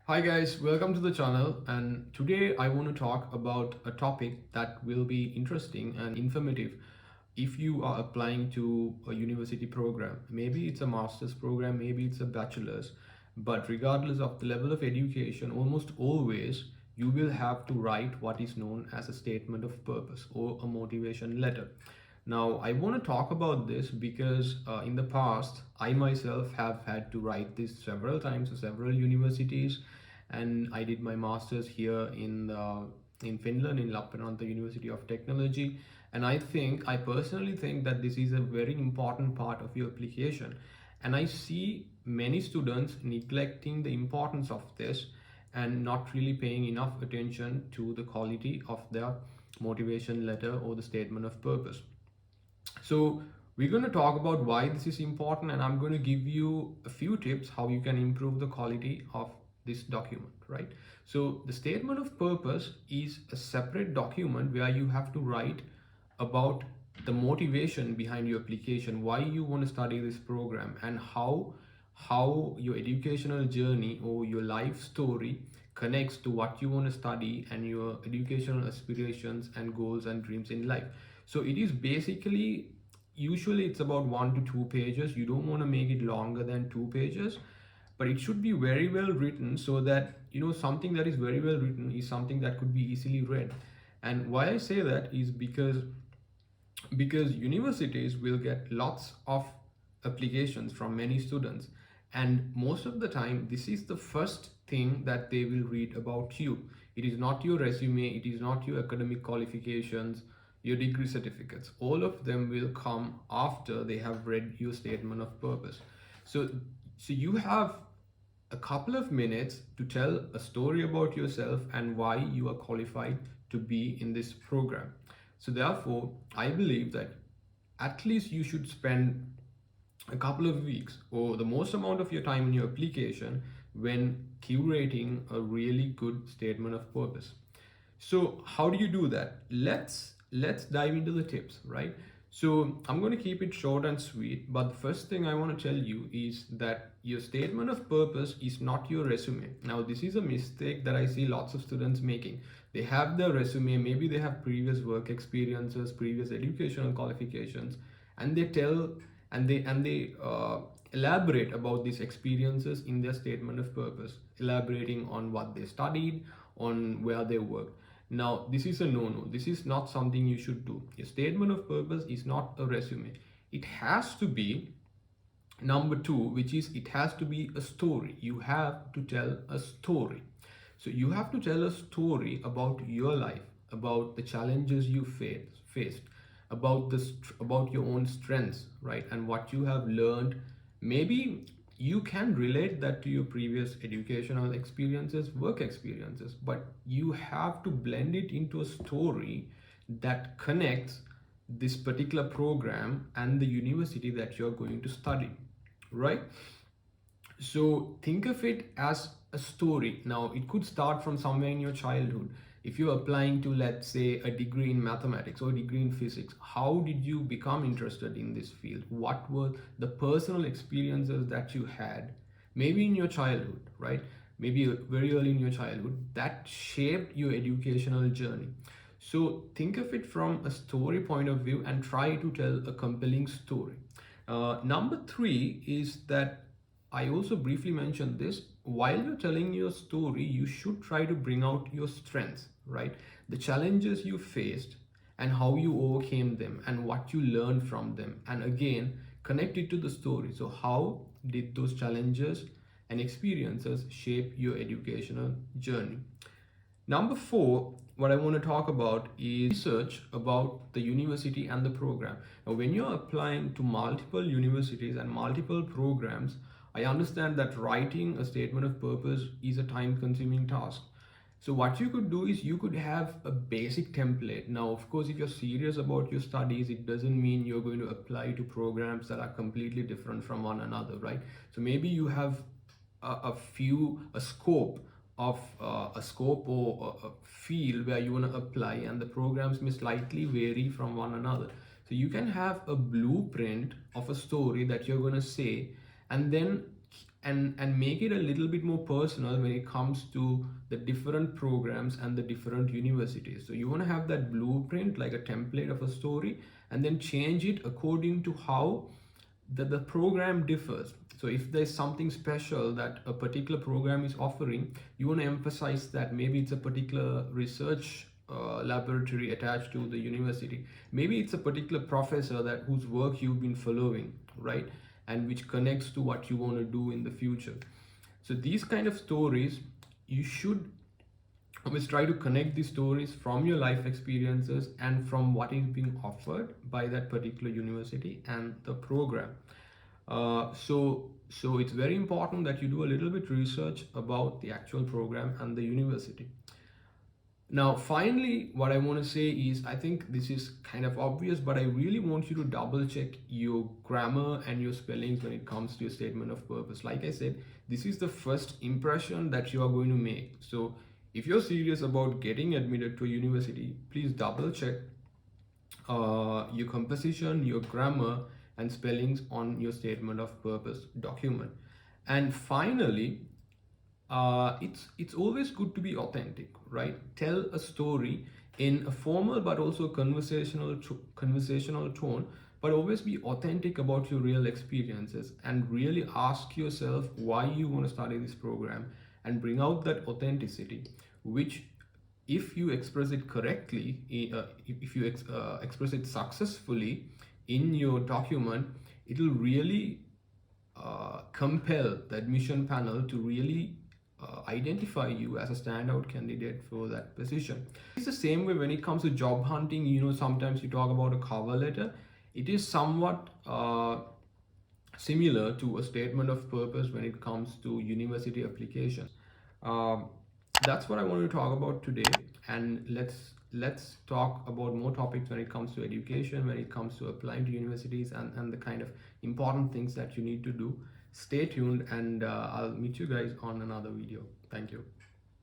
Hi guys, welcome to the channel, and today I want to talk about a topic that will be interesting and informative if you are applying to a university program. Maybe it's a master's program, maybe it's a bachelor's, but regardless of the level of education, almost always you will have to write what is known as a statement of purpose or a motivation letter. Now, I want to talk about this because in the past, I myself have had to write this several times to several universities, and I did my master's here in Finland in Lappeenranta University of Technology. And I personally think that this is a very important part of your application. And I see many students neglecting the importance of this and not really paying enough attention to the quality of their motivation letter or the statement of purpose. So we're going to talk about why this is important, and I'm going to give you a few tips how you can improve the quality of this document, right? So the statement of purpose is a separate document where you have to write about the motivation behind your application, why you want to study this program, and how your educational journey or your life story connects to what you want to study and your educational aspirations and goals and dreams in life. So it is basically, usually it's about 1 to 2 pages. You don't want to make it longer than 2 pages, but it should be very well written so that something that is very well written is something that could be easily read. And why I say that is because universities will get lots of applications from many students, and most of the time this is the first thing that they will read about you. It is not your resume, it is not your academic qualifications, your degree certificates. All of them will come after they have read your statement of purpose. So so you have a couple of minutes to tell a story about yourself and why you are qualified to be in this program. So, therefore, I believe that at least you should spend a couple of weeks or the most amount of your time in your application when curating a really good statement of purpose. So how do you do that? Let's dive into the tips, right? So I'm going to keep it short and sweet, but the first thing I want to tell you is that your statement of purpose is not your resume. Now, this is a mistake that I see lots of students making. They have their resume, maybe they have previous work experiences, previous educational qualifications, and they tell and they elaborate about these experiences in their statement of purpose, elaborating on what they studied, on where they worked. Now, this is a no-no. This is not something you should do. Your statement of purpose is not a resume. It has to be number two, which is it has to be a story. You have to tell a story. So you have to tell a story about your life, about the challenges you faced, about about your own strengths, right, and what you have learned. Maybe you can relate that to your previous educational experiences, work experiences, but you have to blend it into a story that connects this particular program and the university that you're going to study, right? So think of it as a story. Now, it could start from somewhere in your childhood. If you're applying to, let's say, a degree in mathematics or a degree in physics, how did you become interested in this field? What were the personal experiences that you had, maybe in your childhood, right? Maybe very early in your childhood, that shaped your educational journey. So think of it from a story point of view and try to tell a compelling story. Number three is that I also briefly mentioned this. While you're telling your story, you should try to bring out your strengths, right? The challenges you faced and how you overcame them and what you learned from them. And again, connect it to the story. So, how did those challenges and experiences shape your educational journey? Number four, what I want to talk about is research about the university and the program. Now, when you're applying to multiple universities and multiple programs, I understand that writing a statement of purpose is a time consuming task. So, what you could do is you could have a basic template. Now, of course, if you're serious about your studies, it doesn't mean you're going to apply to programs that are completely different from one another, right? So, maybe you have a scope of a scope or a field where you want to apply, and the programs may slightly vary from one another. So you can have a blueprint of a story that you're going to say, and then and make it a little bit more personal when it comes to the different programs and the different universities. So you want to have that blueprint, like a template of a story, and then change it according to how the program differs. So if there's something special that a particular program is offering, you want to emphasize that maybe it's a particular research laboratory attached to the university. Maybe it's a particular professor that whose work you've been following, right? And which connects to what you want to do in the future. So these kind of stories, you should always try to connect these stories from your life experiences and from what is being offered by that particular university and the program. So it's very important that you do a little bit research about the actual program and the university. Now, finally, what I want to say is, I think this is kind of obvious, but I really want you to double check your grammar and your spellings when it comes to your statement of purpose. Like I said, this is the first impression that you are going to make. So if you're serious about getting admitted to a university, please double check your composition, your grammar, and spellings on your statement of purpose document. And finally, it's always good to be authentic, right? Tell a story in a formal but also conversational tone, but always be authentic about your real experiences and really ask yourself why you want to study this program and bring out that authenticity, which if you express it correctly, if you express it successfully in your document, it will really compel the admission panel to really identify you as a standout candidate for that position. It's the same way when it comes to job hunting. Sometimes you talk about a cover letter. It is somewhat similar to a statement of purpose when it comes to university applications. Um, that's what I want to talk about today, and let's talk about more topics when it comes to education, when it comes to applying to universities, and the kind of important things that you need to do. Stay tuned, and I'll meet you guys on another video. Thank you.